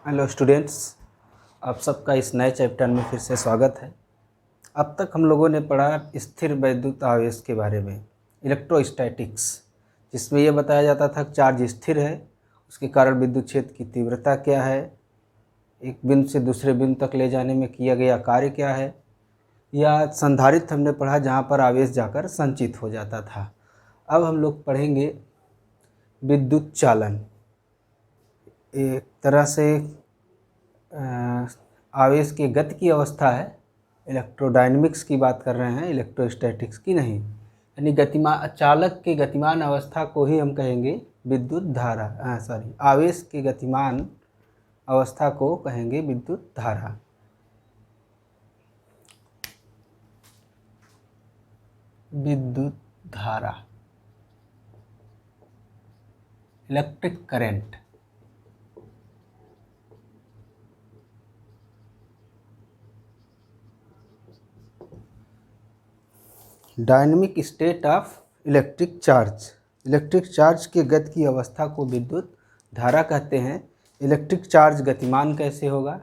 Hello students, आप सबका इस नए चैप्टर में फिर से स्वागत है। अब तक हम लोगों ने पढ़ा स्थिर वैद्युत आवेश के बारे में, इलेक्ट्रोस्टैटिक्स, जिसमें यह बताया जाता था कि चार्ज स्थिर है, उसके कारण विद्युत क्षेत्र की तीव्रता क्या है, एक बिंदु से दूसरे बिंदु तक ले जाने में किया गया कार्य क्या है, या संधारित्र हमने पढ़ा जहाँ पर आवेश जाकर संचित हो जाता था। अब हम लोग पढ़ेंगे विद्युत चालन। एक तरह से आवेश की गति की अवस्था है, इलेक्ट्रोडायनेमिक्स की बात कर रहे हैं, इलेक्ट्रोस्टैटिक्स की नहीं। यानी गतिमान चालक के गतिमान अवस्था को ही हम कहेंगे विद्युत धारा, आवेश के गतिमान अवस्था को कहेंगे विद्युत धारा। विद्युत धारा, electric current. Dynamic state of electric charge, electric charge के गति की अवस्था को विद्युत धारा कहते हैं। इलेक्ट्रिक चार्ज गतिमान कैसे होगा?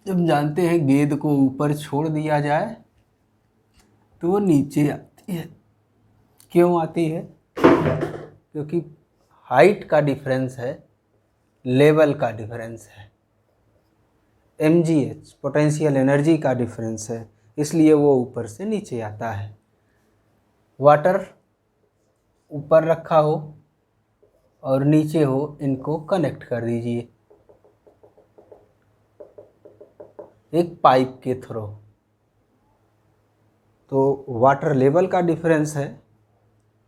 जब जानते हैं गेंद को ऊपर छोड़ दिया जाए तो वो नीचे आती है। क्यों आती है? क्योंकि हाइट का डिफरेंस है, लेवल का डिफरेंस है, mgh पोटेंशियल एनर्जी का डिफरेंस है, इसलिए वो ऊपर से नीचे आता है। वाटर ऊपर रखा हो और नीचे हो, इनको कनेक्ट कर दीजिए एक पाइप के थ्रू, तो वाटर लेवल का डिफरेंस है,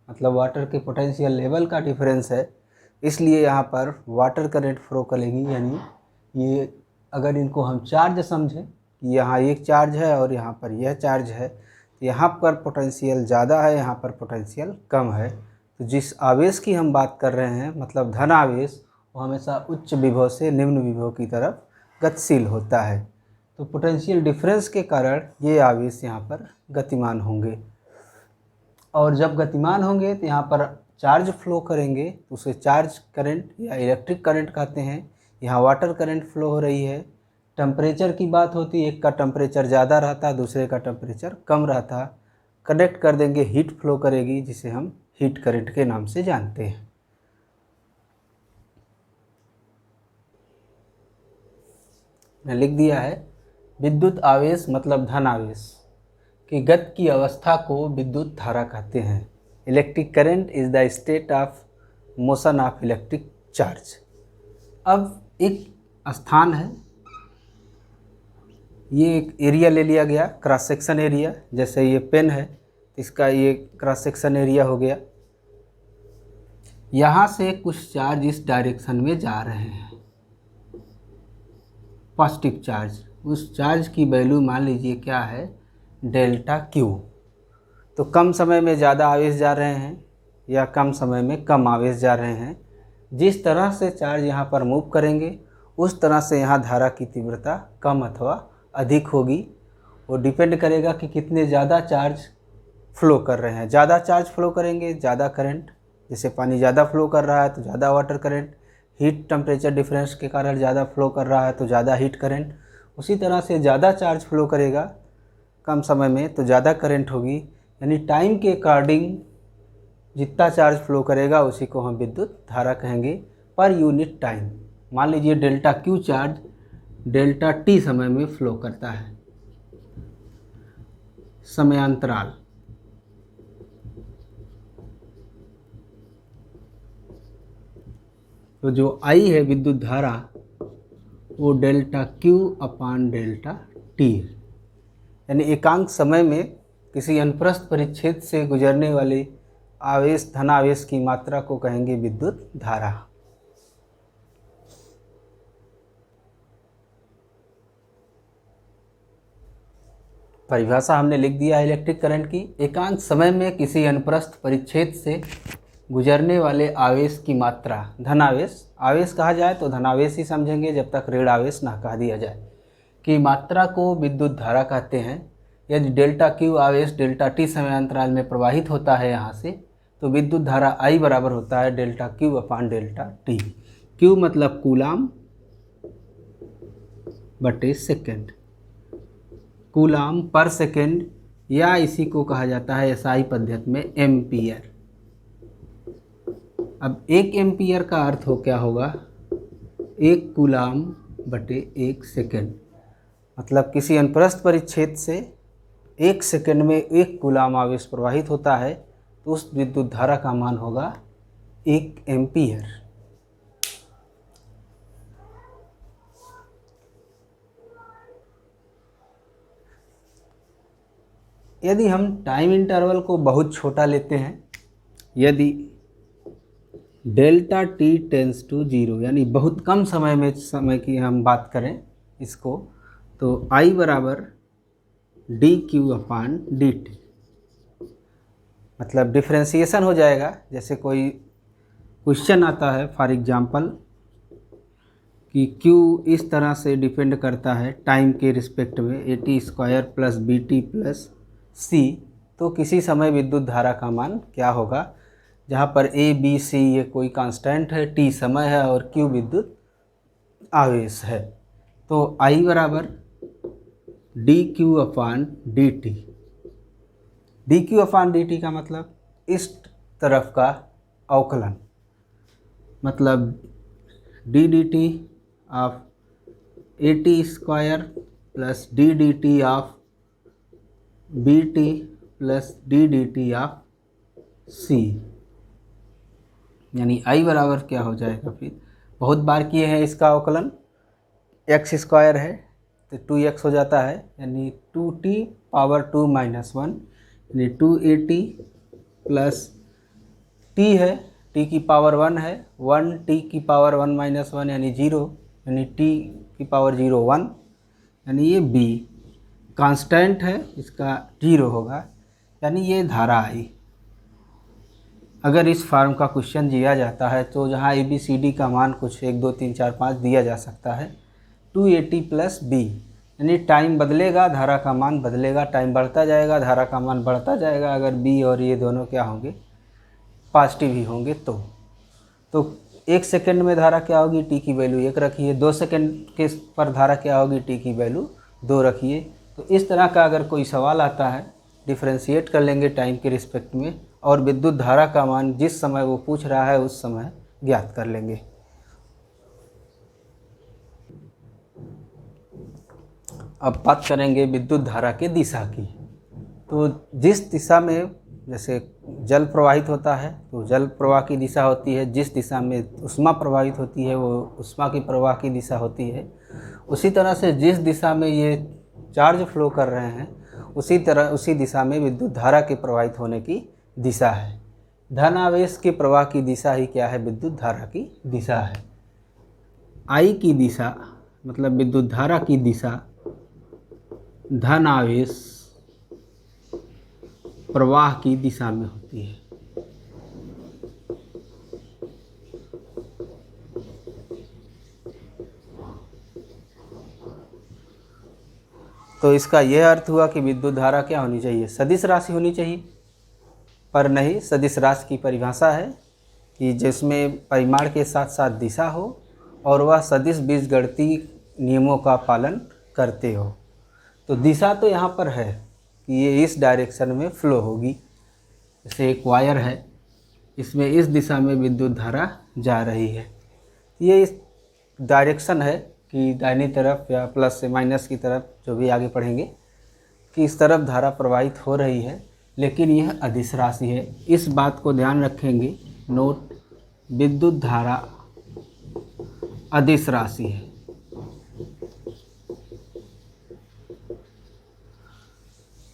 मतलब वाटर के पोटेंशियल लेवल का डिफरेंस है, इसलिए यहाँ पर वाटर करंट फ्लो करेगी। यानी ये अगर इनको हम चार्ज समझें कि यहाँ एक चार्ज है और यहाँ पर यह चार्ज है, तो यहाँ पर पोटेंशियल ज़्यादा है, यहाँ पर पोटेंशियल कम है। तो जिस आवेश की हम बात कर रहे हैं, मतलब धन आवेश, वो हमेशा उच्च विभव से निम्न विभव की तरफ गतिशील होता है। तो पोटेंशियल डिफरेंस के कारण ये आवेश यहाँ पर गतिमान होंगे, और जब गतिमान होंगे तो यहाँ पर चार्ज फ्लो करेंगे, तो उसे चार्ज करंट या इलेक्ट्रिक करंट कहते हैं। यहाँ वाटर करंट फ्लो हो रही है। टेम्परेचर की बात होती है, एक का टेम्परेचर ज़्यादा रहता, दूसरे का टेम्परेचर कम रहता, कनेक्ट कर देंगे, हीट फ्लो करेगी, जिसे हम हीट करंट के नाम से जानते हैं। मैं लिख दिया है, विद्युत आवेश मतलब धन आवेश की गति की अवस्था को विद्युत धारा कहते हैं। Electric current is the state of motion of electric charge. अब एक स्थान है, ये एक एरिया ले लिया गया, क्रॉस सेक्शन एरिया, जैसे ये पेन है, इसका ये क्रॉस सेक्शन एरिया हो गया। यहाँ से कुछ चार्ज इस डायरेक्शन में जा रहे हैं, पॉजिटिव चार्ज। उस चार्ज की वैल्यू मान लीजिए क्या है, डेल्टा क्यू। तो कम समय में ज़्यादा आवेश जा रहे हैं या कम समय में कम आवेश जा रहे हैं, जिस तरह से चार्ज यहाँ पर मूव करेंगे उस तरह से यहाँ धारा की तीव्रता कम अथवा अधिक होगी। वो डिपेंड करेगा कि कितने ज़्यादा चार्ज फ्लो कर रहे हैं। ज़्यादा चार्ज फ्लो करेंगे ज़्यादा करंट, जैसे पानी ज़्यादा फ्लो कर रहा है तो ज़्यादा water current, heat temperature difference के कारण ज़्यादा फ्लो कर रहा है तो ज़्यादा हीट करंट। उसी तरह से ज़्यादा चार्ज फ्लो करेगा कम समय में तो ज़्यादा करंट होगी। यानी टाइम के अकॉर्डिंग जितना चार्ज फ्लो करेगा उसी को हम विद्युत धारा कहेंगे पर यूनिट टाइम। मान लीजिए delta Q charge delta T समय में फ्लो करता है, समयांतराल। तो जो आई है विद्युत धारा वो डेल्टा क्यू अपान डेल्टा टी है। यानी एकांक समय में किसी अनुप्रस्थ परिच्छेद से गुजरने वाली आवेश धनावेश की मात्रा को कहेंगे विद्युत धारा। परिभाषा हमने लिख दिया है इलेक्ट्रिक करंट की, एकांक समय में किसी अनुप्रस्थ परिच्छेद से गुजरने वाले आवेश की मात्रा, धनावेश। आवेश कहा जाए तो धनावेश ही समझेंगे जब तक ऋण आवेश ना कहा दिया जाए, की मात्रा को विद्युत धारा कहते हैं। यदि डेल्टा क्यू आवेश डेल्टा टी समयांतराल में प्रवाहित होता है यहाँ से, तो विद्युत धारा आई बराबर होता है डेल्टा क्यू अपान डेल्टा टी। Q मतलब कूलाम बटे सेकेंड, कूलाम पर सेकेंड, या इसी को कहा जाता है एसआई पद्धति में एम्पियर। अब 1 एम्पियर का अर्थ हो क्या होगा, 1 कूलाम बटे 1 सेकेंड, मतलब किसी अनुप्रस्थ परिच्छेद से 1 सेकेंड में 1 कूलाम आवेश प्रवाहित होता है, तो उस विद्युत धारा का मान होगा 1 एम्पियर। यदि हम टाइम इंटरवल को बहुत छोटा लेते हैं, यदि डेल्टा टी टेंस टू 0 यानी बहुत कम समय की हम बात करें इसको, तो I बराबर डी क्यू अपान डी टी, मतलब डिफ्रेंसिएशन हो जाएगा। जैसे कोई क्वेश्चन आता है फॉर एग्जांपल कि Q इस तरह से डिपेंड करता है टाइम के रिस्पेक्ट में AT² plus BT plus C, तो किसी समय विद्युत धारा का मान क्या होगा, जहाँ पर A B C ये कोई कांस्टेंट है, T समय है और Q विद्युत आवेश है। तो I बराबर डी क्यू अपान डी टी, डी क्यू अपान डी टी का मतलब इस तरफ का अवकलन, मतलब D D T of AT² plus D D T of BT plus D D T of C, यानी I बराबर क्या हो जाएगा, फिर बहुत बार किए हैं इसका अवकलन, x² है तो 2x हो जाता है, यानी 2t पावर 2 माइनस 1, यानी 2AT प्लस t है, t की पावर 1 है, 1t की पावर 1 माइनस 1 यानी 0, यानी t की पावर 0 1, यानी ये b कांस्टेंट है, इसका 0 होगा, यानी ये धारा आई। अगर इस फॉर्म का क्वेश्चन दिया जाता है तो जहाँ ABCD का मान कुछ 1 2 3 4 5 दिया जा सकता है, 2AT प्लस B, यानी टाइम बदलेगा धारा का मान बदलेगा, टाइम बढ़ता जाएगा धारा का मान बढ़ता जाएगा, अगर B और ये दोनों क्या होंगे, पॉजिटिव ही होंगे। तो 1 सेकेंड में धारा क्या होगी, T की वैल्यू 1 रखिए, 2 सेकेंड के पर धारा क्या होगी, T की वैल्यू 2 रखिए। तो इस तरह का अगर कोई सवाल आता है, डिफ्रेंशिएट कर लेंगे टाइम के रिस्पेक्ट में, और विद्युत धारा का मान जिस समय वो पूछ रहा है उस समय ज्ञात कर लेंगे। अब बात करेंगे विद्युत धारा के दिशा की। तो जिस दिशा में जैसे जल प्रवाहित होता है तो जल प्रवाह की दिशा होती है, जिस दिशा में ऊष्मा प्रवाहित होती है वो ऊष्मा की प्रवाह की दिशा होती है। उसी तरह से जिस दिशा में ये चार्ज फ्लो कर रहे हैं उसी दिशा में विद्युत धारा के प्रवाहित होने की दिशा है। धन आवेश के प्रवाह की दिशा ही क्या है, विद्युत धारा की दिशा है। I की दिशा मतलब विद्युत धारा की दिशा धन आवेश प्रवाह की दिशा में होती है। तो इसका यह अर्थ हुआ कि विद्युत धारा क्या होनी चाहिए, सदिश राशि होनी चाहिए, पर नहीं, सदिश राशि की परिभाषा है कि जिसमें परिमाण के साथ साथ दिशा हो और वह सदिश बीजगणितीय नियमों का पालन करते हो। तो दिशा तो यहाँ पर है कि ये इस डायरेक्शन में फ्लो होगी। जैसे एक वायर है, इसमें इस दिशा में विद्युत धारा जा रही है, ये इस डायरेक्शन है कि दाहिनी तरफ या प्लस से माइनस की तरफ, जो भी आगे पढ़ेंगे, कि इस तरफ धारा प्रवाहित हो रही है, लेकिन यह अदिश राशि है। इस बात को ध्यान रखेंगे, नोट, विद्युत धारा अदिश राशि है।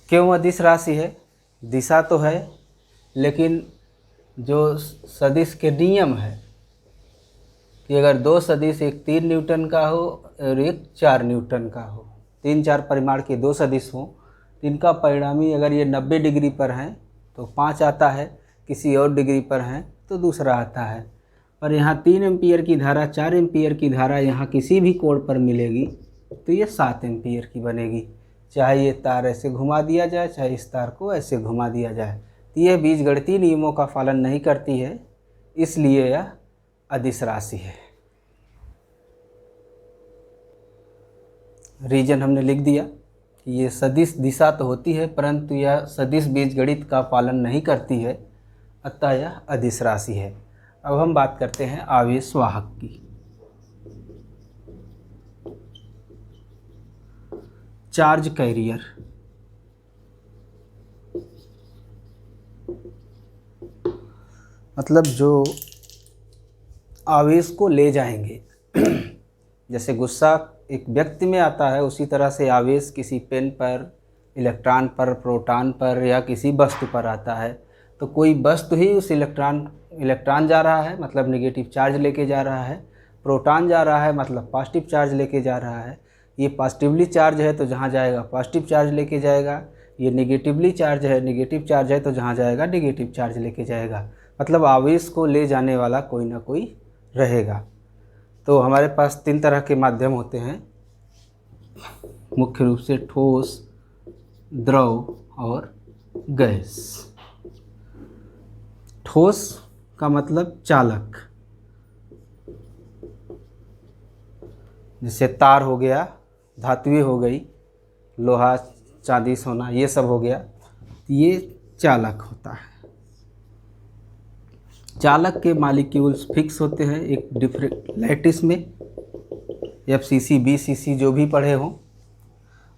क्यों अदिश राशि है, दिशा तो है लेकिन जो सदिश के नियम है कि अगर 2 सदिश, एक 3 न्यूटन का हो और एक 4 न्यूटन का हो, 3-4 परिमाण के 2 सदिश हों, इनका परिणामी अगर ये 90 डिग्री पर हैं तो 5 आता है, किसी और डिग्री पर हैं तो दूसरा आता है। और यहाँ 3 एम्पियर की धारा, 4 एम्पियर की धारा यहाँ किसी भी कोण पर मिलेगी तो ये 7 एम्पियर की बनेगी, चाहे ये तार ऐसे घुमा दिया जाए, चाहे इस तार को ऐसे घुमा दिया जाए। तो यह बीजगणितीय नियमों का पालन नहीं करती है, इसलिए यह अदिश राशि है। रीजन हमने लिख दिया कि ये सदिश दिशा तो होती है परंतु यह सदिश बीजगणित का पालन नहीं करती है, अतः यह अदिश राशि है। अब हम बात करते हैं आवेश वाहक की। चार्ज कैरियर, मतलब जो आवेश को ले जाएंगे। जैसे गुस्सा एक व्यक्ति में आता है, उसी तरह से आवेश किसी पेन पर, इलेक्ट्रॉन पर, प्रोटॉन पर या किसी वस्तु पर आता है। तो कोई वस्तु ही उस इलेक्ट्रॉन जा रहा है मतलब नेगेटिव चार्ज लेके जा रहा है, प्रोटॉन जा रहा है मतलब पॉजिटिव चार्ज लेके जा रहा है। ये पॉजिटिवली चार्ज है तो जहाँ जाएगा पॉजिटिव चार्ज लेके जाएगा, ये नेगेटिवली चार्ज है, नेगेटिव चार्ज है तो जहाँ जाएगा नेगेटिव चार्ज लेके जाएगा। मतलब आवेश को ले जाने वाला कोई ना कोई रहेगा। तो हमारे पास 3 तरह के माध्यम होते हैं, मुख्य रूप से ठोस, द्रव और गैस। ठोस का मतलब चालक, जैसे तार हो गया, धातुएं हो गई, लोहा, चांदी, सोना, ये सब हो गया, ये चालक होता है। चालक के मॉलिक्यूल्स फिक्स होते हैं एक डिफरेंट लैटिस में, FCC, BCC जो भी पढ़े हों,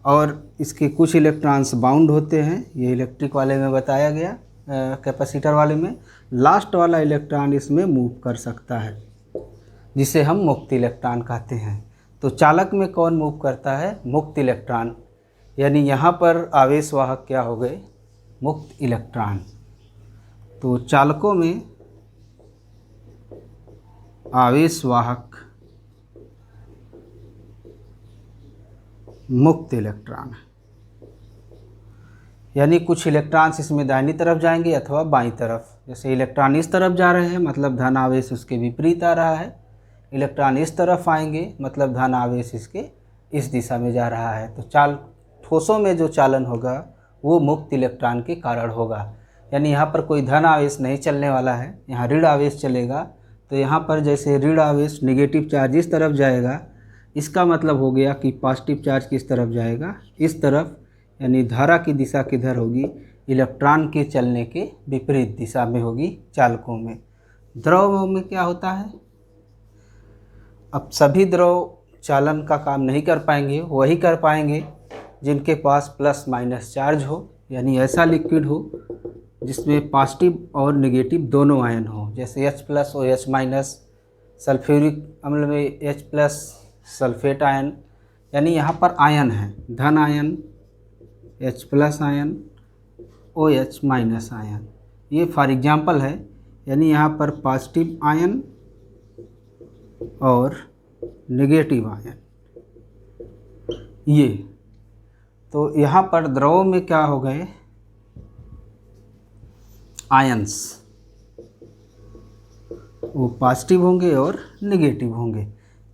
और इसके कुछ इलेक्ट्रॉन्स बाउंड होते हैं, ये इलेक्ट्रिक वाले में बताया गया, कैपेसिटर वाले में। लास्ट वाला इलेक्ट्रॉन इसमें मूव कर सकता है, जिसे हम मुक्त इलेक्ट्रॉन कहते हैं। तो चालक में कौन मूव करता है? मुक्त इलेक्ट्रॉन, यानी यहाँ पर आवेश वाहक क्या हो गए? मुक्त इलेक्ट्रॉन। तो चालकों में आवेश वाहक मुक्त इलेक्ट्रॉन, यानी कुछ इलेक्ट्रॉन्स इसमें दाहिनी तरफ जाएंगे अथवा बाईं तरफ। जैसे इलेक्ट्रॉन इस तरफ जा रहे हैं मतलब धन आवेश उसके विपरीत आ रहा है, इलेक्ट्रॉन इस तरफ आएंगे मतलब धन आवेश इसके इस दिशा में जा रहा है। तो ठोसों में जो चालन होगा वो मुक्त इलेक्ट्रॉन के कारण होगा, यानी यहाँ पर कोई धन आवेश नहीं चलने वाला है, यहाँ ऋण आवेश चलेगा। तो यहाँ पर जैसे ऋण आवेश, नेगेटिव चार्ज इस तरफ जाएगा, इसका मतलब हो गया कि पॉजिटिव चार्ज किस तरफ जाएगा? इस तरफ, यानी धारा की दिशा किधर होगी? इलेक्ट्रॉन के चलने के विपरीत दिशा में होगी चालकों में। द्रव में क्या होता है? अब सभी द्रव चालन का काम नहीं कर पाएंगे, वही कर पाएंगे जिनके पास प्लस माइनस चार्ज हो, यानी ऐसा लिक्विड हो जिसमें पॉजिटिव और नेगेटिव दोनों आयन हो। जैसे H+ और H-, सल्फ्यूरिक अम्ल में H+, सल्फेट आयन, यानी यहाँ पर आयन है, धन ion, H+ ion, OH- ion, ये फॉर एग्जांपल है। यानी यहाँ पर पॉजिटिव आयन और नेगेटिव आयन, ये। तो यहाँ पर द्रव में क्या हो गए? आयंस, वो पॉजिटिव होंगे और नेगेटिव होंगे।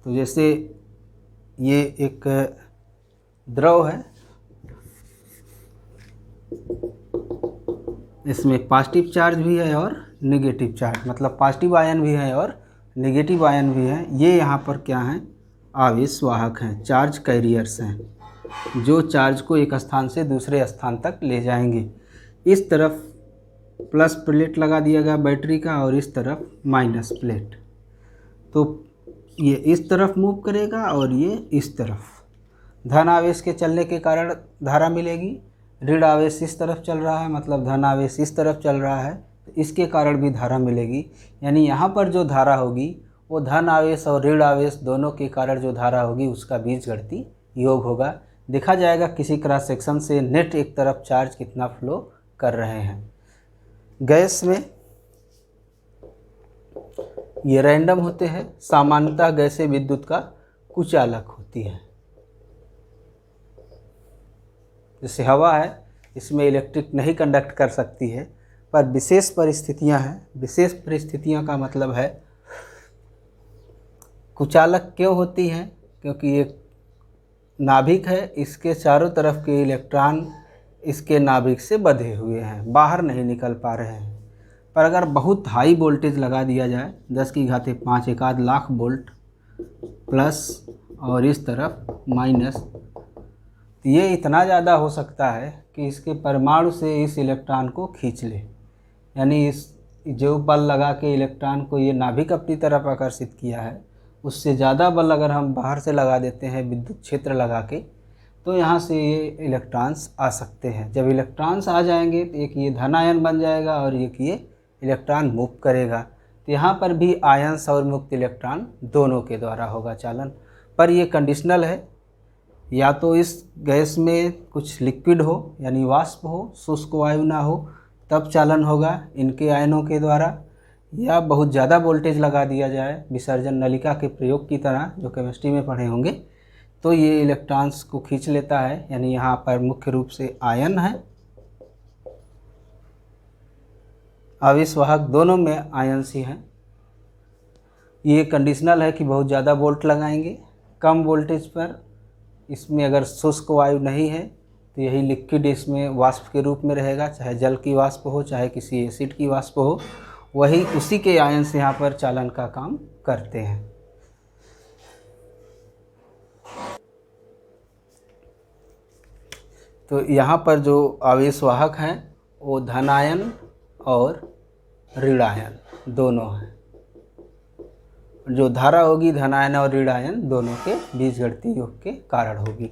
तो जैसे ये एक द्रव है, इसमें पॉजिटिव चार्ज भी है और नेगेटिव चार्ज, मतलब पॉजिटिव आयन भी है और नेगेटिव आयन भी है। ये यहाँ पर क्या हैं? आवेश वाहक हैं, चार्ज कैरियर्स हैं, जो चार्ज को एक स्थान से दूसरे स्थान तक ले जाएंगे। इस तरफ प्लस प्लेट लगा दिया गया बैटरी का और इस तरफ माइनस प्लेट, तो ये इस तरफ मूव करेगा और ये इस तरफ। धन आवेश के चलने के कारण धारा मिलेगी, ऋण आवेश इस तरफ चल रहा है मतलब धन आवेश इस तरफ चल रहा है, तो इसके कारण भी धारा मिलेगी। यानी यहाँ पर जो धारा होगी वो धन आवेश और ऋण आवेश दोनों के कारण जो धारा होगी उसका बीजगणितीय योग होगा। देखा जाएगा किसी क्रॉस सेक्शन से नेट एक तरफ चार्ज कितना फ्लो कर रहे हैं। गैस में ये रैंडम होते हैं, सामान्यतः गैसें विद्युत का कुचालक होती है। जैसे हवा है, इसमें इलेक्ट्रिक नहीं कंडक्ट कर सकती है, पर विशेष परिस्थितियां हैं। विशेष परिस्थितियां का मतलब है कुचालक क्यों होती हैं? क्योंकि ये नाभिक है, इसके चारों तरफ के इलेक्ट्रॉन इसके नाभिक से बंधे हुए हैं, बाहर नहीं निकल पा रहे हैं। पर अगर बहुत हाई वोल्टेज लगा दिया जाए, 10⁵ 1/1 लाख वोल्ट प्लस और इस तरफ माइनस, तो ये इतना ज़्यादा हो सकता है कि इसके परमाणु से इस इलेक्ट्रॉन को खींच ले, यानी इस जो बल लगा के इलेक्ट्रॉन को ये नाभिक अपनी तरफ आकर्षित किया है, उससे ज़्यादा बल अगर हम बाहर से लगा देते हैं विद्युत क्षेत्र लगा के, तो यहाँ से ये इलेक्ट्रॉन्स आ सकते हैं। जब इलेक्ट्रॉन्स आ जाएंगे तो एक ये धन आयन बन जाएगा और एक ये इलेक्ट्रॉन मूव करेगा। तो यहाँ पर भी आयंस और मुक्त इलेक्ट्रॉन दोनों के द्वारा होगा चालन। पर ये कंडीशनल है, या तो इस गैस में कुछ लिक्विड हो यानी वाष्प हो, शुष्क वायु ना हो, तब चालन होगा इनके आयनों के द्वारा, या बहुत ज़्यादा वोल्टेज लगा दिया जाए विसर्जन नलिका के प्रयोग की तरह जो केमिस्ट्री में पढ़े होंगे, तो ये इलेक्ट्रॉन्स को खींच लेता है। यानी यहाँ पर मुख्य रूप से आयन है, आवेश वाहक दोनों में आयन्स ही हैं। ये कंडीशनल है कि बहुत ज़्यादा वोल्ट लगाएंगे, कम वोल्टेज पर इसमें अगर शुष्क वायु नहीं है तो यही लिक्विड इसमें वाष्प के रूप में रहेगा, चाहे जल की वाष्प हो चाहे किसी एसिड की वाष्प हो, वही उसी के आयन्स यहाँ पर चालन का काम करते हैं। तो यहाँ पर जो आवेश वाहक हैं वो धन आयन और ऋण आयन दोनों हैं। जो धारा होगी धन आयन और ऋण आयन दोनों के बीजगणितीय योग के कारण होगी।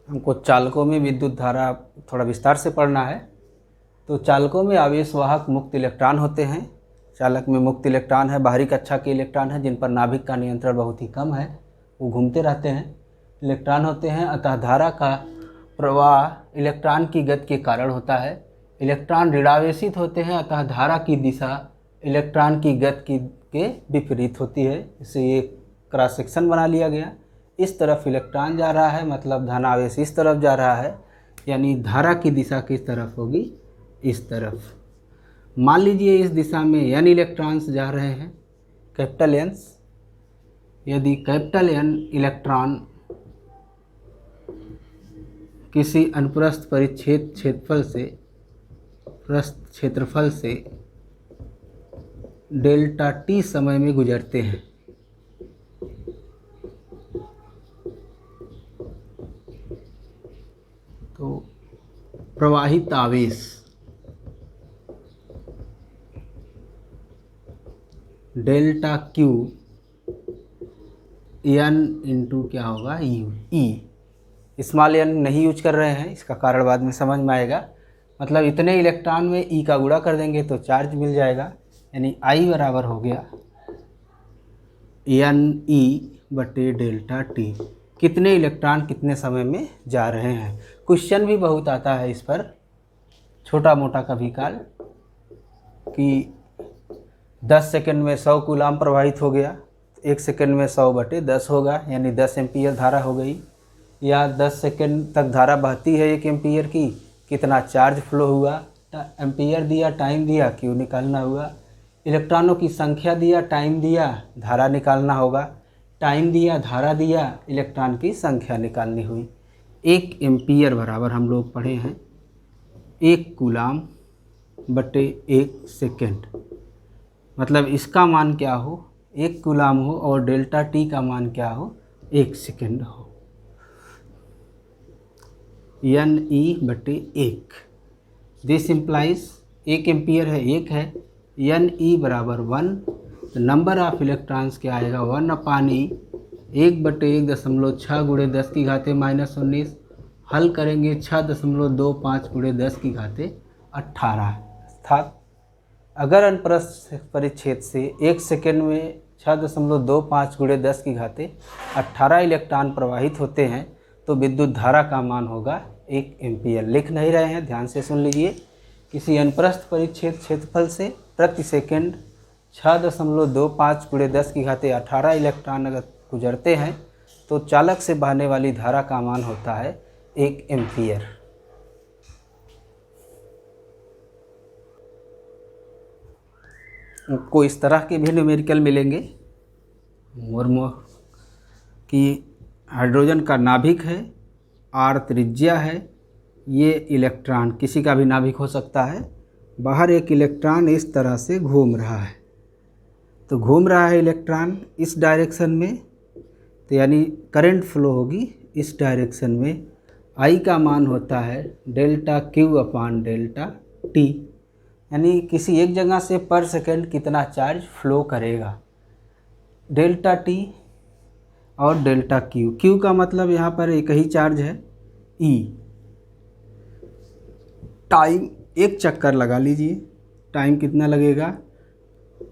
हमको चालकों में विद्युत धारा थोड़ा विस्तार से पढ़ना है। तो चालकों में आवेश वाहक मुक्त इलेक्ट्रॉन होते हैं। चालक में मुक्त इलेक्ट्रॉन है, बाहरी कक्षा के इलेक्ट्रॉन है जिन पर नाभिक का नियंत्रण बहुत ही कम है, वो घूमते रहते हैं, इलेक्ट्रॉन होते हैं। अतः धारा का प्रवाह इलेक्ट्रॉन की गति के कारण होता है। इलेक्ट्रॉन ऋणावेशित होते हैं, अतः धारा की दिशा इलेक्ट्रॉन की गति के विपरीत होती है। इसे ये क्रॉस सेक्शन बना लिया गया। इस तरफ इलेक्ट्रॉन जा रहा है, मतलब धनावेश इस तरफ जा रहा है, यानी धारा की दिशा किस तरफ होगी, इस तरफ। मान लीजिए इस दिशा में n इलेक्ट्रॉन्स जा रहे हैं, कैपिटल N। यदि कैपिटल N इलेक्ट्रॉन किसी अनुप्रस्थ परिच्छेद क्षेत्रफल से डेल्टा t समय में गुजरते हैं, तो प्रवाहित आवेश डेल्टा Q n इंटू क्या होगा E। स्मॉल n नहीं यूज कर रहे हैं, इसका कारण बाद में समझ में आएगा। मतलब इतने इलेक्ट्रॉन में E का गुणा कर देंगे तो चार्ज मिल जाएगा, यानी I बराबर हो गया NE बटे डेल्टा T। कितने इलेक्ट्रॉन कितने समय में जा रहे हैं। क्वेश्चन भी बहुत आता है इस पर, छोटा मोटा कभी काल, कि 10 सेकंड में 100 कूलाम प्रवाहित हो गया, 1 सेकंड में 100 बटे 10 होगा, यानी 10 एम्पीयर धारा हो गई। या 10 सेकंड तक धारा बहती है 1 एम्पीयर की, कितना चार्ज फ्लो हुआ, एम्पीयर दिया, टाइम दिया, क्यू निकालना हुआ। इलेक्ट्रॉनों की संख्या दिया, टाइम दिया, धारा निकालना होगा। टाइम दिया, धारा दिया, इलेक्ट्रॉन की संख्या निकालनी हुई। 1 एम्पीयर बराबर हम लोग पढ़े हैं 1 कूलाम बटे 1 सेकेंड। मतलब इसका मान क्या हो, 1 कूलाम हो, और डेल्टा टी का मान क्या हो, 1 सेकेंड हो। NE बटे 1, दिस इम्प्लाइज 1 एम्पीयर है, 1 है, NE बराबर 1, तो नंबर ऑफ इलेक्ट्रॉन्स क्या आएगा, 1/E, 1 बटे 1.6 गुणे 10 की घाते -19। हल करेंगे 6.25 गुणे 10 की घाते 18। अर्थात अगर अनुप्रस्थ परिच्छेद से 1 सेकेंड में 6.25 गुणे 10 की घाते 18 इलेक्ट्रॉन प्रवाहित होते हैं, तो विद्युत धारा का मान होगा 1 एम्पीयर। लिख नहीं रहे हैं, ध्यान से सुन लीजिए। किसी अनुप्रस्थ परिच्छेद क्षेत्रफल से प्रति सेकंड 6.25 गुणे 10 की घाते 18 इलेक्ट्रॉन अगर गुजरते हैं, तो चालक से बहने वाली धारा का मान होता है 1 एम्पीयर। आपको इस तरह के भी न्यूमेरिकल मिलेंगे। कि हाइड्रोजन का नाभिक है, R त्रिज्या है, ये इलेक्ट्रॉन किसी का भी नाभिक हो सकता है, बाहर एक इलेक्ट्रॉन इस तरह से घूम रहा है। तो घूम रहा है इलेक्ट्रॉन इस डायरेक्शन में, तो यानी करंट फ्लो होगी इस डायरेक्शन में। आई का मान होता है डेल्टा क्यू अपान डेल्टा टी, यानी किसी एक जगह से पर सेकेंड कितना चार्ज फ्लो करेगा। डेल्टा टी और डेल्टा क्यू, क्यू का मतलब यहाँ पर एक ही चार्ज है ई। टाइम एक चक्कर लगा लीजिए, टाइम कितना लगेगा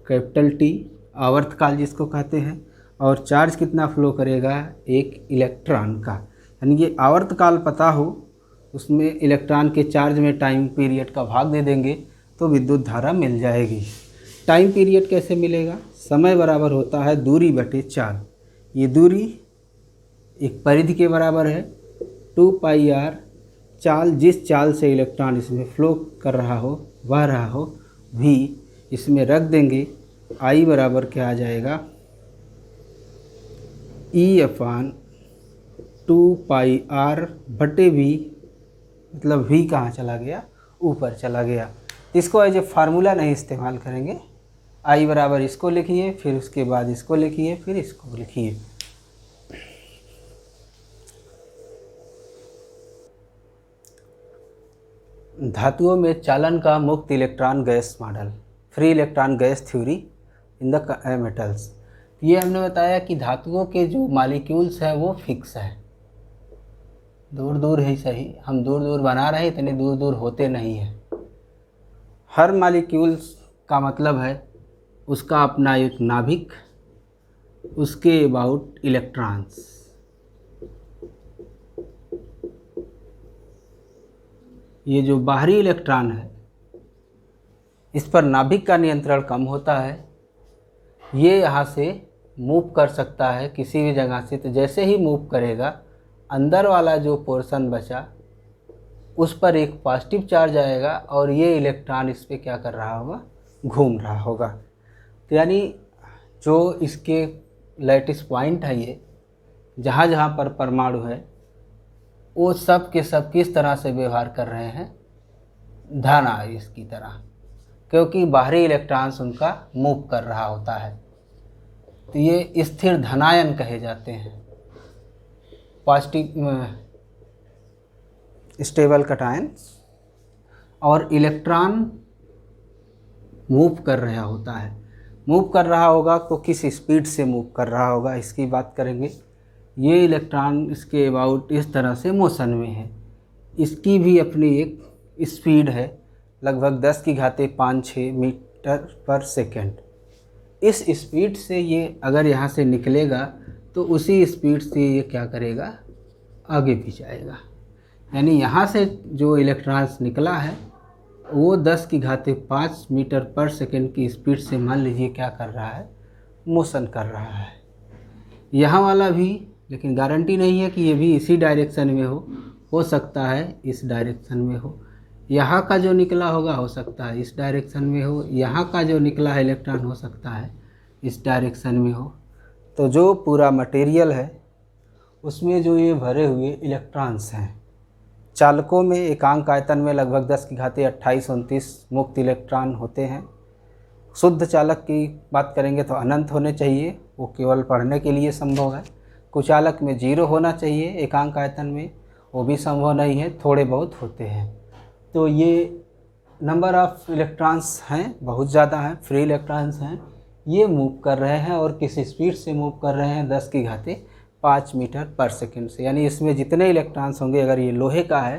कैपिटल टी, आवर्तकाल जिसको कहते हैं, और चार्ज कितना फ्लो करेगा एक इलेक्ट्रॉन का। यानी ये आवर्तकाल पता हो, उसमें इलेक्ट्रॉन के चार्ज में टाइम पीरियड का भाग दे देंगे तो विद्युत धारा मिल जाएगी। टाइम पीरियड कैसे मिलेगा, समय बराबर होता है दूरी बटे चाल। ये दूरी एक परिधि के बराबर है 2 पाई आर, चाल जिस चाल से इलेक्ट्रॉन इसमें फ्लो कर रहा हो बह रहा हो भी इसमें रख देंगे। आई बराबर क्या आ जाएगा ई अपान 2 पाई आर बटे वी, मतलब वी कहाँ चला गया ऊपर चला गया। इसको एज ए फार्मूला नहीं इस्तेमाल करेंगे। आई बराबर इसको लिखिए, फिर उसके बाद इसको लिखिए, फिर इसको लिखिए। धातुओं में चालन का मुक्त electron gas model, free electron gas theory in the metals. ये हमने बताया कि धातुओं के जो मॉलिक्यूल्स हैं वो फिक्स है, दूर दूर ही सही, हम दूर दूर बना रहे इतने दूर दूर होते नहीं हैं। हर मॉलिक्यूल्स का मतलब है उसका अपना एक नाभिक, उसके अबाउट इलेक्ट्रॉन्स। ये जो बाहरी इलेक्ट्रॉन है इस पर नाभिक का नियंत्रण कम होता है, ये यहाँ से मूव कर सकता है किसी भी जगह से। तो जैसे ही मूव करेगा अंदर वाला जो पोर्शन बचा उस पर एक पॉजिटिव चार्ज आएगा और ये इलेक्ट्रॉन इस पर क्या कर रहा होगा घूम रहा होगा। तो यानी जो इसके लैटिस पॉइंट है, ये जहाँ जहाँ पर परमाणु है वो सब के सब किस तरह से व्यवहार कर रहे हैं धन आवेश की तरह, क्योंकि बाहरी इलेक्ट्रॉन्स उनका मूव कर रहा होता है। तो ये स्थिर धनायन कहे जाते हैं, पॉजिटिव स्टेबल कटायन। और इलेक्ट्रॉन मूव कर रहा होता है, मूव कर रहा होगा तो किस स्पीड से मूव कर रहा होगा इसकी बात करेंगे। ये इलेक्ट्रॉन इसके अबाउट इस तरह से मोशन में है, इसकी भी अपनी एक स्पीड है लगभग 10⁵ मीटर पर सेकेंड। इस स्पीड से ये अगर यहाँ से निकलेगा तो उसी स्पीड से ये क्या करेगा आगे भी जाएगा। यानी यहाँ से जो इलेक्ट्रॉन्स निकला है वो 10⁵ मीटर पर सेकेंड की स्पीड से मान लीजिए क्या कर रहा है मोशन कर रहा है। यहाँ वाला भी, लेकिन गारंटी नहीं है कि ये भी इसी डायरेक्शन में हो सकता है इस डायरेक्शन में हो। यहाँ का जो निकला होगा हो सकता है इस डायरेक्शन में हो, यहाँ का जो निकला है इलेक्ट्रॉन हो सकता है इस डायरेक्शन में हो। तो जो पूरा मटेरियल है उसमें जो ये भरे हुए इलेक्ट्रॉन्स हैं, चालकों में एकांक आयतन में लगभग 10⁻28-29 मुक्त इलेक्ट्रॉन होते हैं। शुद्ध चालक की बात करेंगे तो अनंत होने चाहिए, वो केवल पढ़ने के लिए संभव है। कुचालक में 0 होना चाहिए एकांक आयतन में, वो भी संभव नहीं है, थोड़े बहुत होते हैं। तो ये नंबर ऑफ़ इलेक्ट्रॉन्स हैं, बहुत ज़्यादा हैं, फ्री इलेक्ट्रॉन्स हैं। ये मूव कर रहे हैं और किस स्पीड से मूव कर रहे हैं 10⁵5 मीटर पर सेकेंड से। यानी इसमें जितने इलेक्ट्रॉन्स होंगे, अगर ये लोहे का है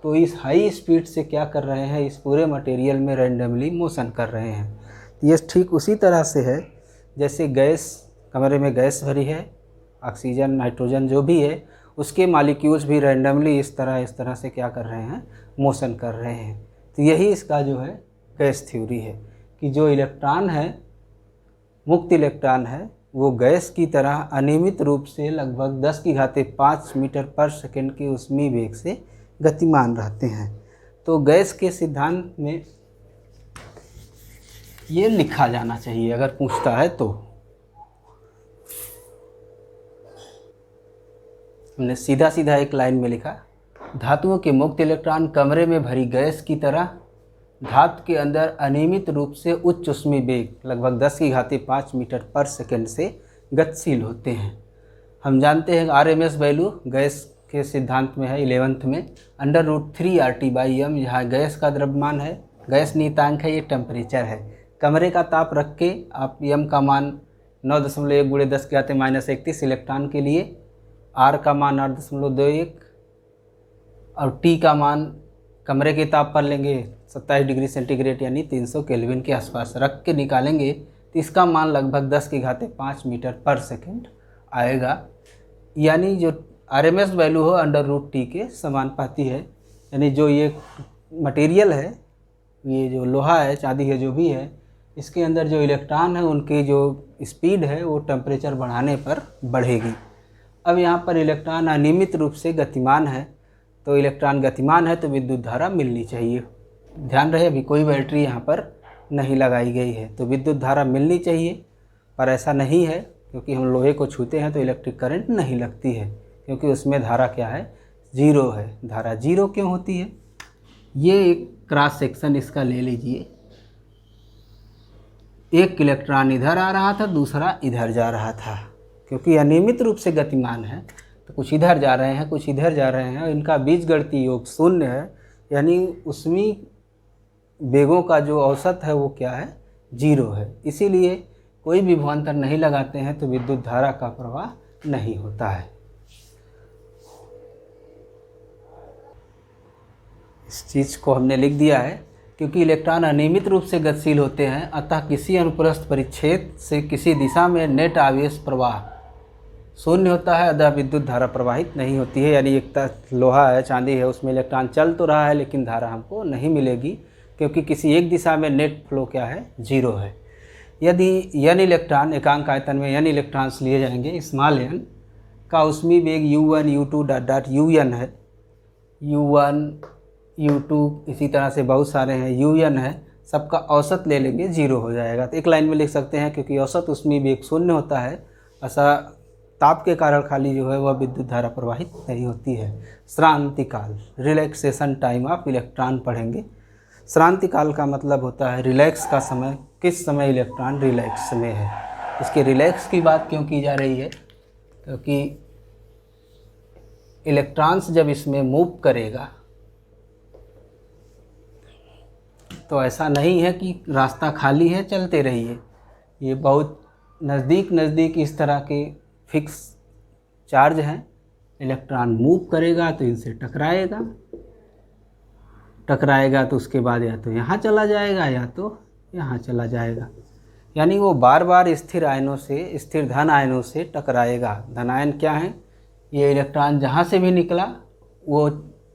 तो इस हाई स्पीड से क्या कर रहे हैं इस पूरे मटेरियल में रैंडमली मोशन कर रहे हैं। ये ठीक उसी तरह से है जैसे गैस, कमरे में गैस भरी है, ऑक्सीजन नाइट्रोजन जो भी है, उसके मॉलिक्यूल्स भी रैंडमली इस तरह से क्या कर रहे हैं मोशन कर रहे हैं। तो यही इसका जो है गैस थ्योरी है कि जो इलेक्ट्रॉन है, मुक्त इलेक्ट्रॉन है, वो गैस की तरह अनियमित रूप से लगभग 10⁵5 मीटर पर सेकेंड के उसमें वेग से गतिमान रहते हैं। तो गैस के सिद्धांत में ये लिखा जाना चाहिए अगर पूछता है तो। हमने सीधा सीधा एक लाइन में लिखा, धातुओं के मुक्त इलेक्ट्रॉन कमरे में भरी गैस की तरह धातु के अंदर अनियमित रूप से उच्च ऊष्मीय वेग लगभग 10⁵5 मीटर पर सेकेंड से गतिशील होते हैं। हम जानते हैं RMS वैल्यू गैस के सिद्धांत में है 11th में √3 RT/m, यहाँ गैस का द्रव्यमान है, गैस नियतांक है, ये टेम्परेचर है। कमरे का ताप रख के आप m का मान 9.1 × 10⁻⁻31 इलेक्ट्रॉन के लिए, r का मान 8.21 और t का मान कमरे के ताप पर लेंगे 27 डिग्री सेंटीग्रेड यानी 300 केल्विन के आसपास रख के निकालेंगे तो इसका मान लगभग 10⁵ मीटर पर सेकेंड आएगा। यानी जो RMS वैल्यू हो √T के समानुपाती है। यानी जो ये मटेरियल है, ये जो लोहा है, चांदी है, जो भी है, इसके अंदर जो इलेक्ट्रॉन है उनकी जो स्पीड है वो टेम्परेचर बढ़ाने पर बढ़ेगी। अब यहाँ पर इलेक्ट्रॉन अनियमित रूप से गतिमान है, तो इलेक्ट्रॉन गतिमान है तो विद्युत धारा मिलनी चाहिए। ध्यान रहे अभी कोई बैटरी यहाँ पर नहीं लगाई गई है, तो विद्युत धारा मिलनी चाहिए, पर ऐसा नहीं है क्योंकि हम लोहे को छूते हैं तो इलेक्ट्रिक करंट नहीं लगती है, क्योंकि उसमें धारा क्या है, जीरो है। धारा जीरो क्यों होती है? ये एक क्रॉस सेक्शन इसका ले लीजिए, एक इलेक्ट्रॉन इधर आ रहा था, दूसरा इधर जा रहा था। क्योंकि अनियमित रूप से गतिमान है तो कुछ इधर जा रहे हैं, कुछ इधर जा रहे हैं, इनका बीजगणितीय योग शून्य है, यानी उसमें वेगों का जो औसत है वो क्या है, जीरो है। इसीलिए कोई भी विभवांतर नहीं लगाते हैं तो विद्युत धारा का प्रवाह नहीं होता है। इस चीज़ को हमने लिख दिया है क्योंकि इलेक्ट्रॉन अनियमित रूप से गतिशील होते हैं, अतः किसी अनुप्रस्थ परिच्छेद से किसी दिशा में नेट आवेश प्रवाह शून्य होता है, अतः विद्युत धारा प्रवाहित नहीं होती है। यानी एक लोहा है, चांदी है, उसमें इलेक्ट्रॉन चल तो रहा है लेकिन धारा हमको नहीं मिलेगी, क्योंकि किसी एक दिशा में नेट फ्लो क्या है, जीरो है। यदि n इलेक्ट्रॉन, एकांक आयतन में n इलेक्ट्रॉन्स लिए जाएंगे, स्मॉल n का उसमें वेग u1 u2 un है, u1 u2 इसी तरह से बहुत सारे हैं, un है, सबका औसत ले लेंगे, जीरो हो जाएगा। तो एक लाइन में लिख सकते हैं क्योंकि औसत उसमें वेग शून्य होता है, ऐसा ताप के कारण खाली जो है वह विद्युत धारा प्रवाहित नहीं होती है। श्रांति काल, रिलैक्सेशन टाइम ऑफ इलेक्ट्रॉन पढ़ेंगे। श्रांति काल का मतलब होता है रिलैक्स का समय, किस समय इलेक्ट्रॉन रिलैक्स में है। इसके रिलैक्स की बात क्यों की जा रही है? क्योंकि इलेक्ट्रॉन्स जब इसमें मूव करेगा तो ऐसा नहीं है कि रास्ता खाली है चलते रहिए, ये बहुत नज़दीक इस तरह के फिक्स चार्ज हैं। इलेक्ट्रॉन मूव करेगा तो इनसे टकराएगा तो उसके बाद या तो यहाँ चला जाएगा या तो यहाँ चला जाएगा। यानी वो बार बार स्थिर आयनों से, स्थिर धन आयनों से टकराएगा। धन आयन क्या है? ये इलेक्ट्रॉन जहाँ से भी निकला वो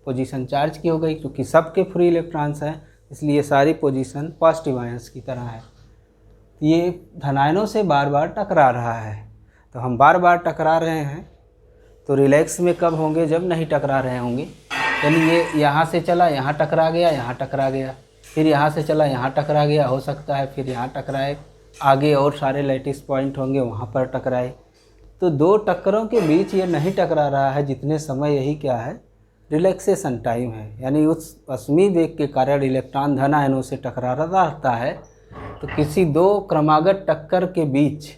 पोजीशन चार्ज की हो गई, क्योंकि सबके फ्री इलेक्ट्रॉन्स हैं इसलिए सारी पोजीशन पॉजिटिव आयंस की तरह है। ये धन आयनों से बार बार टकरा रहा है, तो हम बार बार टकरा रहे हैं तो रिलैक्स में कब होंगे? जब नहीं टकरा रहे होंगे। यानी ये यहाँ से चला, यहाँ टकरा गया, यहाँ टकरा गया, फिर यहाँ से चला, यहाँ टकरा गया, हो सकता है फिर यहाँ टकराए, आगे और सारे लैटिस पॉइंट होंगे वहाँ पर टकराए। तो दो टक्करों के बीच ये नहीं टकरा रहा है जितने समय, यही क्या है? रिलैक्सेशन टाइम है। यानी उस अश्मी वेग के कारण इलेक्ट्रॉन धन आयनों से टकरा रहता है, तो किसी दो क्रमागत टक्कर के बीच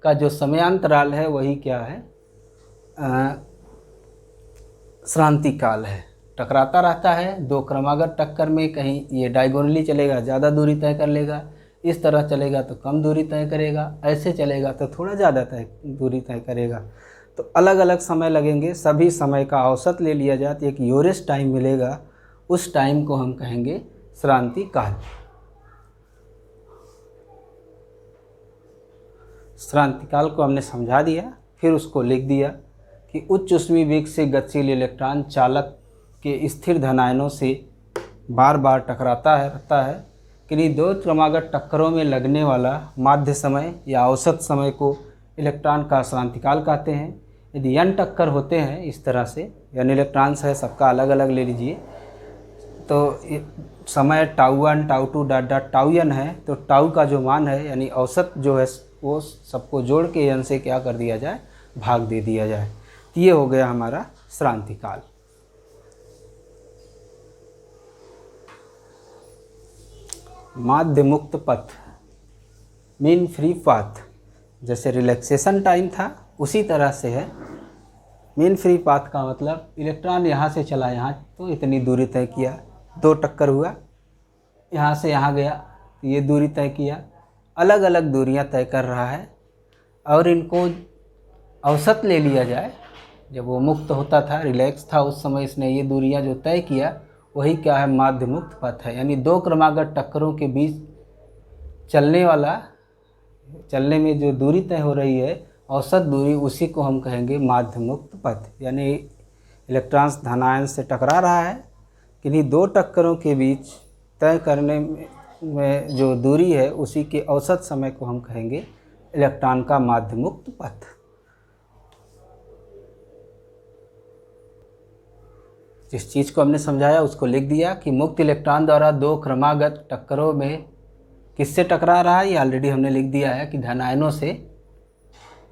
का जो समयांतराल है वही क्या है? श्रांति काल है। टकराता रहता है, दो क्रमागत टक्कर में कहीं ये डायगोनली चलेगा, ज़्यादा दूरी तय कर लेगा, इस तरह चलेगा तो कम दूरी तय करेगा, ऐसे चलेगा तो थोड़ा ज़्यादा दूरी तय करेगा। तो अलग अलग समय लगेंगे, सभी समय का औसत ले लिया जाए तो एक यूरेस टाइम मिलेगा, उस टाइम को हम कहेंगे श्रांति काल। श्रांति काल को हमने समझा दिया, फिर उसको लिख दिया कि उच्च ऊष्मीय वेग से गतिशील इलेक्ट्रॉन चालक के स्थिर धन आयनों से बार बार टकराता रहता है। किन्हीं दो क्रमागत टक्करों में लगने वाला माध्य समय या औसत समय को इलेक्ट्रॉन का श्रांतिकाल कहते हैं। यदि n टक्कर होते हैं इस तरह से, n इलेक्ट्रॉन्स है, सबका अलग अलग ले लीजिए, तो समय τ1 τ2 τn है, तो टाउ का जो मान है यानी औसत जो है वो सबको जोड़ के n से क्या कर दिया जाए? भाग दे दिया जाए। तो ये हो गया हमारा श्रांतिकाल। माध्य मुक्त पथ, मीन फ्री पाथ, जैसे रिलैक्सेशन टाइम था उसी तरह से है मीन फ्री पाथ का मतलब इलेक्ट्रॉन यहाँ से चला यहाँ तो इतनी दूरी तय किया, दो टक्कर हुआ, यहाँ से यहाँ गया तो ये दूरी तय किया, अलग अलग दूरियाँ तय कर रहा है। और इनको औसत ले लिया जाए, जब वो मुक्त होता था, रिलैक्स था, उस समय इसने ये दूरियाँ जो तय किया वही क्या है, माध्य मुक्त पथ है। यानी दो क्रमागत टक्करों के बीच चलने में जो दूरी तय हो रही है, औसत दूरी, उसी को हम कहेंगे माध्य मुक्त पथ। यानी इलेक्ट्रॉन्स धनायन से टकरा रहा है, किन्हीं दो टक्करों के बीच तय करने में जो दूरी है उसी के औसत समय को हम कहेंगे इलेक्ट्रॉन का माध्य मुक्त पथ। जिस चीज़ को हमने समझाया उसको लिख दिया कि मुक्त इलेक्ट्रॉन द्वारा दो क्रमागत टक्करों में किससे टकरा रहा है, ये ऑलरेडी हमने लिख दिया है कि धन आयनों से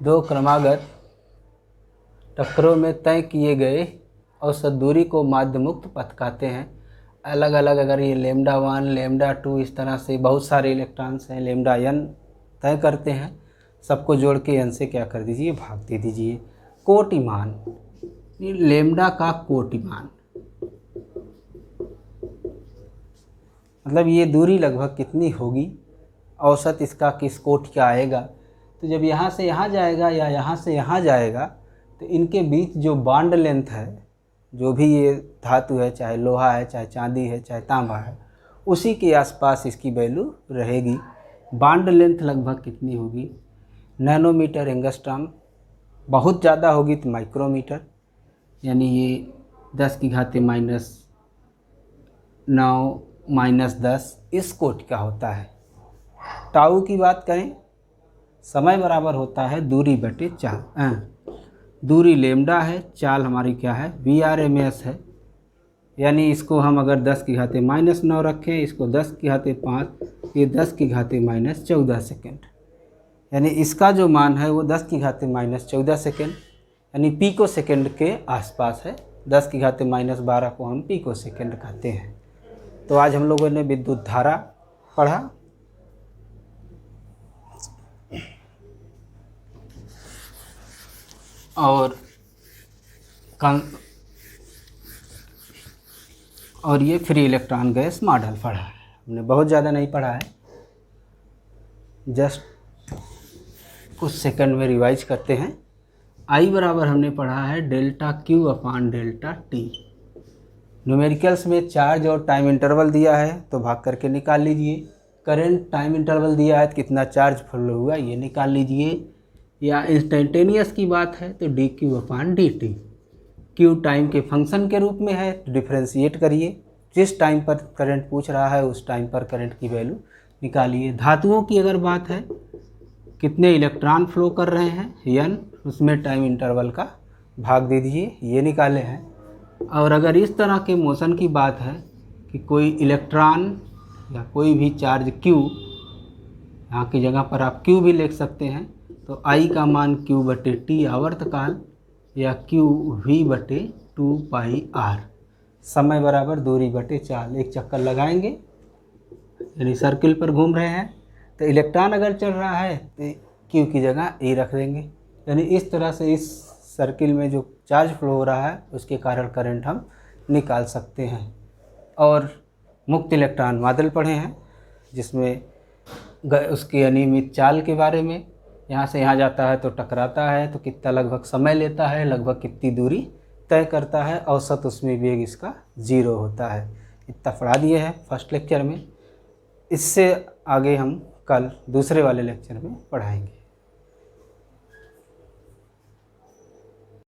दो क्रमागत टक्करों में तय किए गए औसत दूरी को माध्य मुक्त पथ कहते हैं। अलग अलग अगर ये λ1 λ2 इस तरह से बहुत सारे इलेक्ट्रॉन्स हैं, λn तय करते हैं, सबको जोड़ के n से क्या कर दीजिए, भाग दे दीजिए। कोटिमान, λ का कोटिमान मतलब ये दूरी लगभग कितनी होगी, औसत इसका किस कोटि का आएगा। तो जब यहाँ से यहाँ जाएगा या यहाँ से यहाँ जाएगा तो इनके बीच जो बॉन्ड लेंथ है, जो भी ये धातु है, चाहे लोहा है, चाहे चांदी है, चाहे तांबा है, उसी के आसपास इसकी वैल्यू रहेगी। बॉन्ड लेंथ लगभग कितनी होगी, नैनोमीटर एंगस्ट्रॉम, बहुत ज़्यादा होगी तो माइक्रोमीटर, यानी ये 10⁻⁹ इस कोटि का होता है। टाउ की बात करें, समय बराबर होता है दूरी बटे चाल। दूरी λ है, चाल हमारी क्या है, Vrms है। यानी इसको हम अगर 10⁻⁹ रखें, इसको 10⁵5, ये 10⁻⁻14 सेकेंड, यानी इसका जो मान है वो 10⁻⁻14 सेकेंड, यानी पीको सेकेंड के आसपास है। 10⁻⁻12 को हम पीको सेकेंड कहते हैं। तो आज हम लोगों ने विद्युत धारा पढ़ा, और ये फ्री इलेक्ट्रॉन गैस मॉडल पढ़ा है। हमने बहुत ज़्यादा नहीं पढ़ा है, जस्ट कुछ सेकंड में रिवाइज करते हैं। आई बराबर हमने पढ़ा है ΔQ/ΔT। न्यूमेरिकल्स में चार्ज और टाइम इंटरवल दिया है तो भाग करके निकाल लीजिए। करंट टाइम इंटरवल दिया है तो कितना चार्ज फ्लो हुआ ये निकाल लीजिए। या इंस्टेंटेनियस की बात है तो dQ/dt। Q टाइम के फंक्शन के रूप में है तो डिफ्रेंशिएट करिए, जिस टाइम पर करंट पूछ रहा है उस टाइम पर करंट की वैल्यू निकालिए। धातुओं की अगर बात है, कितने इलेक्ट्रॉन फ्लो कर रहे हैं n, उसमें टाइम इंटरवल का भाग दे दीजिए, ये निकाले हैं। और अगर इस तरह के मोशन की बात है कि कोई इलेक्ट्रॉन या कोई भी चार्ज Q, यहाँ की जगह पर आप Q भी लिख सकते हैं, तो I का मान Q/T आवर्तकाल या QV/2πr, समय बराबर दूरी बटे चाल। एक चक्कर लगाएंगे, यानी सर्किल पर घूम रहे हैं, तो इलेक्ट्रॉन अगर चल रहा है तो Q की जगह A रख देंगे। यानी इस तरह से इस सर्किल में जो चार्ज फ्लो हो रहा है उसके कारण करंट हम निकाल सकते हैं। और मुक्त इलेक्ट्रॉन मॉडल पढ़े हैं, जिसमें उसके अनियमित चाल के बारे में, यहाँ से यहाँ जाता है तो टकराता है तो कितना लगभग समय लेता है, लगभग कितनी दूरी तय करता है, औसत उसमें वेग इसका 0 होता है। इतना पढ़ा दिए हैं फर्स्ट लेक्चर में। इससे आगे हम कल दूसरे वाले लेक्चर में पढ़ाएंगे।